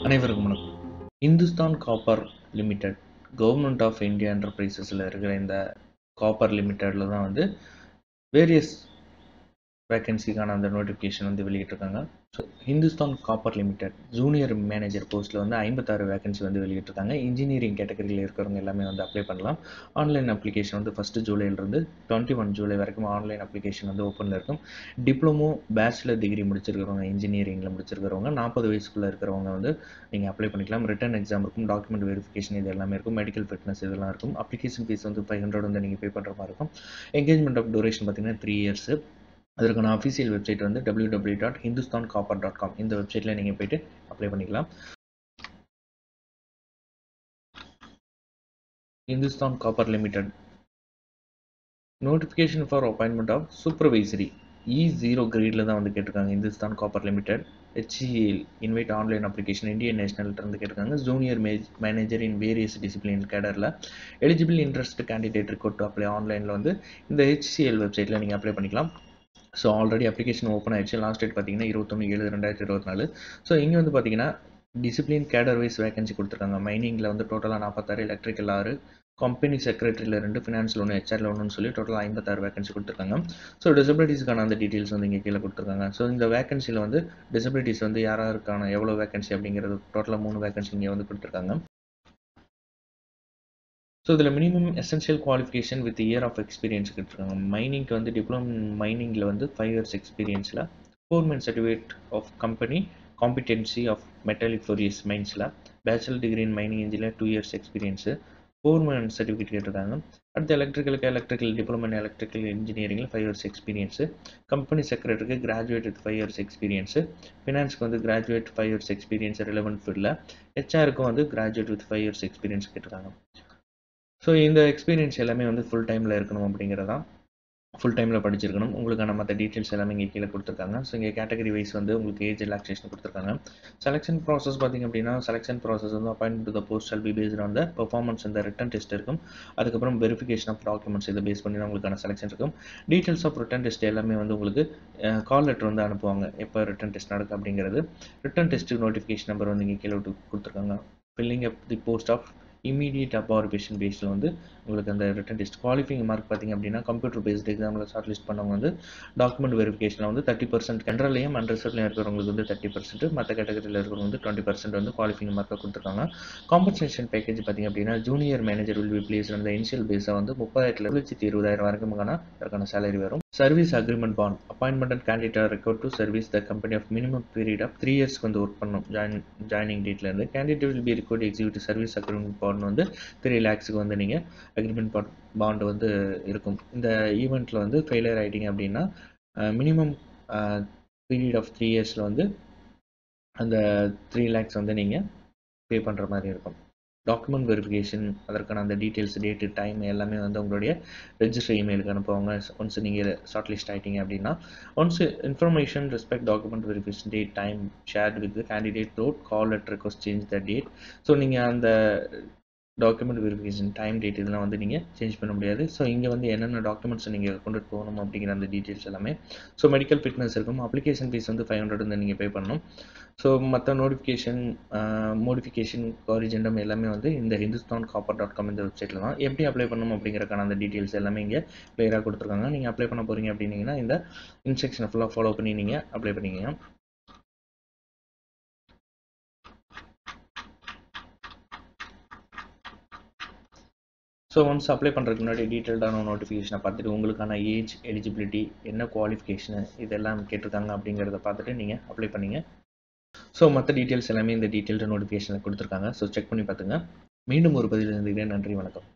அனைவருக்கும் வணக்கம். Hindustan copper limited government of India என்டர்பிரைசஸில் இருக்கிற இந்த காப்பர் லிமிடெடில் தான் வந்து வேரியஸ் வேக்கன்சிக்கான அந்த நோட்டிஃபிகேஷன் வந்து வெளியிட்டிருக்காங்க. So Hindustan copper limited junior manager போஸ்ட்டில் வந்து 56 வேக்கன்சி வந்து வெளியிட்டிருக்காங்க. இன்ஜினியரிங் கேட்டகரியில் இருக்கிறவங்க எல்லாமே வந்து அப்ளை பண்ணலாம். ஆன்லைன் அப்ளிகேஷன் வந்து 1 ஜூலைலேருந்து 21 ஜூலை வரைக்கும் ஆன்லைன் அப்ளிகேஷன் வந்து ஓப்பனில் இருக்கும். டிப்ளமோ பேச்சுலர் டிகிரி முடிச்சிருக்கிறவங்க, இன்ஜினியரிங்கில் முடிச்சிருக்கிறவங்க, 40 வயசுக்குள்ளே இருக்கிறவங்க வந்து நீங்கள் அப்ளை பண்ணிக்கலாம். ரிட்டன் எக்ஸாம் இருக்கும், டாக்குமெண்ட் வெரிஃபிகேஷன் இது எல்லாமே இருக்கும், மெடிக்கல் ஃபிட்னஸ் இதெல்லாம் இருக்கும். அப்ளிகேஷன் ஃபீஸ் வந்து 500 வந்து நீங்கள் பே பண்ணுற மாதிரி இருக்கும். என்கேஜ்மெண்ட் ஆஃப் டூரேஷன் பார்த்தீங்கன்னா 3 இயர்ஸ். அதற்கான அஃபிஷியல் வெப்சைட் வந்து www.hindustancopper.com. இந்த வெப்சைட்டில் நீங்கள் போய்ட்டு அப்ளை பண்ணிக்கலாம். Hindustan copper limited notification for appointment of supervisory E0 கிரேடில் தான் வந்து கேட்டிருக்காங்க. Hindustan copper limited HCL invite online application Indian nationality கேட்டிருக்காங்க. Junior manager in various discipline கேடரில் eligible interest candidate request to apply ஆன்லைனில் வந்து இந்த HCL வெப்சைட்டில் நீங்கள் அப்ளை பண்ணிக்கலாம். ஸோ ஆல்ரெடி அப்ளிகேஷன் ஓப்பன் ஆயிடுச்சு. லாஸ்ட் டேட் பார்த்தீங்கன்னா 21/7/2024. ஸோ இங்கே வந்து பார்த்தீங்கன்னா டிசிப்ளின் கேடர் வைஸ் வேகன்சி கொடுத்துருக்காங்க. மைனிங்கில் வந்து டோட்டலாக 46, எலக்ட்ரிக்கல் 6, கம்பெனி செக்ரட்டரியில் 2, ஃபினான்ஸில் 1, HRல 1ன்னு சொல்லி டோட்டலாக 56 வேகன்சி கொடுத்துருக்காங்க. ஸோ டிசபிலிட்டிஸ்க்கான அந்த டீட்டெயில்ஸ் வந்து இங்கே கீழே கொடுத்துருக்காங்க. ஸோ இந்த வேகன்சியில் வந்து டிசபிலிட்டிஸ் வந்து யாராருக்கான எவ்வளோ வேகன்சி அப்படிங்கிறது டோட்டலாக 3 வேகன்சி இங்கே வந்து கொடுத்துருக்காங்க. ஸோ இதில் minimum essential qualification with year of experience கேட்டிருக்காங்க. மைனிங்க்கு வந்து டிப்ளமோ மைனிங்கில் வந்து 5 years எக்ஸ்பீரியன்ஸில் 4 months certificate of company competency of metalliferous மைன்ஸில் bachelor degree in mining engineer 2 years experience 4 months certificate கேட்டிருக்காங்க. அடுத்து எலக்ட்ரிக்கல் டிப்ளமோ இன் எலக்ட்ரிக்கல் இன்ஜினியரிங்கில் 5 years எக்ஸ்பீரியன்ஸு. கம்பெனி செக்ரட்டரிக்கு கிராஜுவேட் வித் 5 years எக்ஸ்பீரியன்ஸு. ஃபினான்ஸ்க்கு வந்து கிராஜுவேட் 5 years எக்ஸ்பீரியன்ஸ் ரிலவெண்ட் ஃபீல்டில். HRக்கும் வந்து கிராஜுவேட் வித் 5 years எக்ஸ்பீரியன்ஸ் கேட்டிருக்காங்க. ஸோ இந்த எக்ஸ்பீரியன்ஸ் எல்லாமே வந்து ஃபுல் டைமில் இருக்கணும் அப்படிங்கிறதான். ஃபுல் டைமில் படிச்சிருக்கணும். உங்களுக்கான மற்ற டீட்டெயில்ஸ் எல்லாமே இங்கே கீழே கொடுத்துருக்காங்க. ஸோ இங்கே கேட்டகரி வைஸ் வந்து உங்களுக்கு ஏஜ் ரிலாக்ஸேஷன் கொடுத்துருக்காங்க. செலெக்ஷன் ப்ராசஸ் பார்த்திங்க அப்படின்னா செலெக்ஷன் ப்ராசஸ் வந்து appointment to the post shall be based on the performance இந்த ரிட்டன் டெஸ்ட் இருக்கும். அதுக்கப்புறம் வெரிஃபிகேஷன் ஆஃப் டாக்குமெண்ட்ஸ் இதை பேஸ் பண்ணி தான் உங்களுக்கான செலெக்ஷன் இருக்கும். டீட்டெயில்ஸ் ஆஃப் ரிட்டன் டெஸ்ட் எல்லாமே வந்து உங்களுக்கு கால் லெட்டர் வந்து அனுப்புவாங்க எப்போ ரிட்டன் டெஸ்ட் நடக்கும் அப்படிங்கிறது. ரிட்டன் டெஸ்ட்டு நோட்டிஃபிகேஷன் நம்பர் வந்து இங்கே கீழே கொடுத்துருக்காங்க. Filling up the post of immediate absorption பேஸில் வந்து உங்களுக்கு அந்த ரிட்டன் டெஸ்ட் குவாலிஃபைங் மார்க் பார்த்திங்க அப்படின்னா கம்ப்யூட்டர் பேஸ்ட் எக்ஸாமில் ஷார்ட் லிஸ்ட் பண்ணவங்க வந்து டாக்குமெண்ட் வெரிஃபிகேஷனில் வந்து 30% ஜென்ரல்லையும் அன்ரிசர்வ்லையும் இருக்கிறவங்களுக்கு வந்து 30%, மற்ற கேட்டகரியில் இருக்கிறவங்க வந்து 20% வந்து குவாலிஃபைங் மார்க்காக கொடுத்துருக்காங்க. காம்பன்சேஷன் பேக்கேஜ் பார்த்திங்க அப்படின்னா junior manager will be place அந்த இனிஷியல் பேஸாக வந்து 30,20,000 வரைக்குமான அதற்கான சேலரி வரும். Service agreement bond appointment and candidate record to service the company of minimum period of 3 years வந்து ஒர்க் பண்ணணும். ஜாயினிங் டேட்லேருந்து candidate will be record executive service agreement bond வந்து 3 lakhs வந்து நீங்கள் அக்ரிமெண்ட் பாண்ட் வந்து இருக்கும். இந்த ஈவெண்ட்டில் வந்து ஃபெயிலியர் ஆகிட்டீங்க அப்படின்னா மினிமம் பீரியட் ஆஃப் 3 yearsல வந்து அந்த 3 lakhs வந்து நீங்கள் பே பண்ணுற மாதிரி இருக்கும். டாக்குமெண்ட் வெரிஃபிகேஷன் அதற்கான அந்த டீட்டெயில்ஸ் டேட்டு டைம் எல்லாமே வந்து உங்களுடைய ரெஜிஸ்டர் இமெயிலுக்கு அனுப்புவாங்க. ஒன்ஸ் நீங்கள் ஷார்ட் லிஸ்ட் ஆகிட்டீங்க அப்படின்னா once information respect document verification date time shirt with candidate road call letter request change the date. So நீங்கள் அந்த டாக்குமெண்ட் வெரிஃபிகேஷன் டைம் டேட் இதெல்லாம் வந்து நீங்கள் சேஞ்ச் பண்ண முடியாது. ஸோ இங்கே வந்து என்னென்ன டாக்குமெண்ட்ஸ் நீங்கள் கொண்டுட்டு போகணும் அப்படிங்கிற அந்த டீட்டெயில்ஸ் எல்லாமே. ஸோ மெடிக்கல் ஃபிட்னஸ் இருக்கும். அப்ளிகேஷன் ஃபீஸ் வந்து 500 வந்து நீங்கள் பே பண்ணணும். ஸோ மற்ற நோட்டிஃபிகேஷன் மோடிஃபிகேஷன் காரிஜெண்டம் எல்லாமே வந்து இந்த hindustancopper.com இந்த வெப்சைட்டில் தான். எப்படி அப்ளை பண்ணணும் அப்படிங்கிறக்கான அந்த டீட்டெயில்ஸ் எல்லாமே இங்கே கிளியராக கொடுத்துருக்காங்க. நீங்கள் அப்ளை பண்ண போகிறீங்க அப்படின்னீங்கன்னா இந்த இன்ஸ்ட்ரக்ஷனை ஃபுல்லாக ஃபாலோ பண்ணி நீங்கள் அப்ளை பண்ணிக்கங்க. ஸோ ஒன்ஸ் அப்ளை பண்ணுறதுக்கு முன்னாடி டீட்டெயில்டான நோட்டிஃபிகேஷனை பார்த்துட்டு உங்களுக்கான ஏஜ் எலிஜிபிலிட்டி என்ன குவாலிஃபிகேஷனு இதெல்லாம் கேட்டிருக்காங்க அப்படிங்கிறத பார்த்துட்டு நீங்கள் அப்ளை பண்ணிங்க. ஸோ மற்ற டீட்டெயில்ஸ் எல்லாமே இந்த டீட்டெயில்டு நோட்டிஃபிகேஷனில் கொடுத்துருக்காங்க. ஸோ செக் பண்ணி பார்த்துங்க. மீண்டும் ஒரு பதிவில் இருந்துக்கிறேன். நன்றி, வணக்கம்.